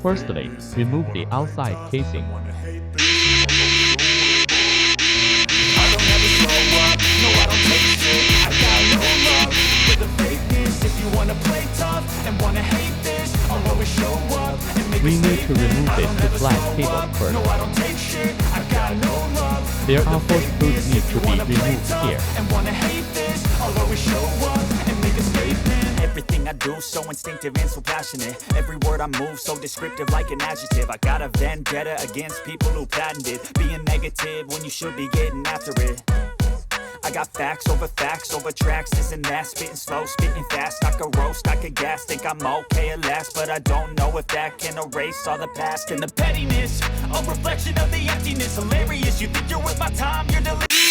Firstly, remove the outside casing. We need to remove the flat cable first. There are 4 screws need to be removed here. Everything I do, so instinctive and so passionate. Every word I move, so descriptive like an adjective. I got a vendetta against people who patented being negative when you should be getting after it. I got facts over tracks, this and that. Spitting slow, spitting fast, I could roast, I could gas. Think I'm okay at last, but I don't know if that can erase all the past. And the pettiness, a reflection of the emptiness. Hilarious, you think you're worth my time, you're delirious.